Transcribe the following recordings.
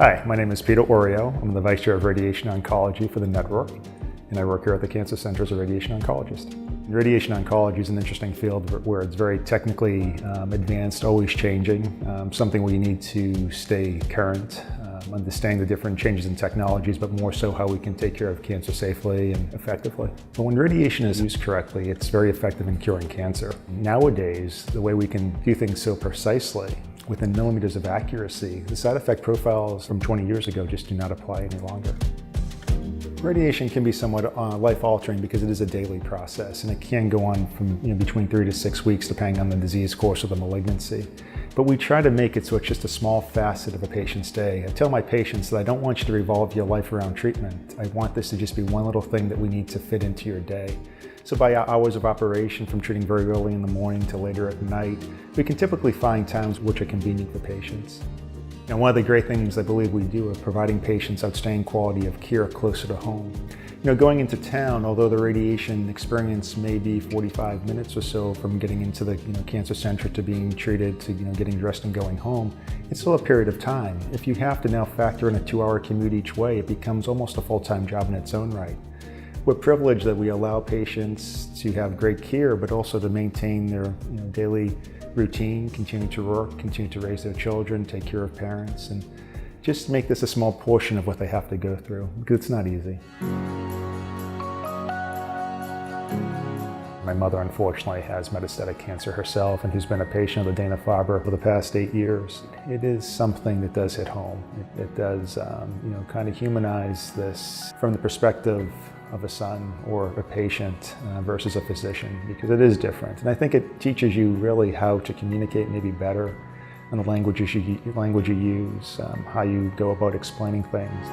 Hi, my name is Peter Orio. I'm the Vice Chair of Radiation Oncology for the network, and I work here at the Cancer Center as a radiation oncologist. Radiation oncology is an interesting field where it's very technically advanced, always changing, something where you need to stay current, understand the different changes in technologies, but more so how we can take care of cancer safely and effectively. But when radiation is used correctly, it's very effective in curing cancer. Nowadays, the way we can do things so precisely, within millimeters of accuracy, the side effect profiles from 20 years ago just do not apply any longer. Radiation can be somewhat life-altering because it is a daily process, and it can go on from between 3 to 6 weeks depending on the disease course or the malignancy. But we try to make it so it's just a small facet of a patient's day. I tell my patients that I don't want you to revolve your life around treatment. I want this to just be one little thing that we need to fit into your day. So by hours of operation, from treating very early in the morning to later at night, we can typically find times which are convenient for patients. And one of the great things I believe we do is providing patients outstanding quality of care closer to home. Going into town, although the radiation experience may be 45 minutes or so from getting into the cancer center to being treated to getting dressed and going home, it's still a period of time. If you have to now factor in a 2-hour commute each way, it becomes almost a full-time job in its own right. We're privileged that we allow patients to have great care, but also to maintain their daily routine, continue to work, continue to raise their children, take care of parents, and just make this a small portion of what they have to go through, because it's not easy. My mother, unfortunately, has metastatic cancer herself and who's been a patient of the Dana-Farber for the past 8 years. It is something that does hit home. It does, kind of humanize this from the perspective of a son or a patient versus a physician, because it is different. And I think it teaches you really how to communicate maybe better and the language you use, how you go about explaining things.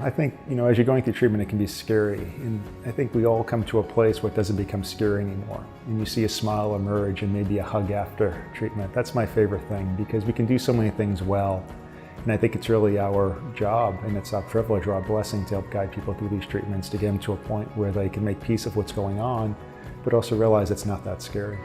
I think, as you're going through treatment, it can be scary. And I think we all come to a place where it doesn't become scary anymore. And you see a smile emerge and maybe a hug after treatment. That's my favorite thing, because we can do so many things well. And I think it's really our job, and it's our privilege or our blessing to help guide people through these treatments to get them to a point where they can make peace of what's going on, but also realize it's not that scary.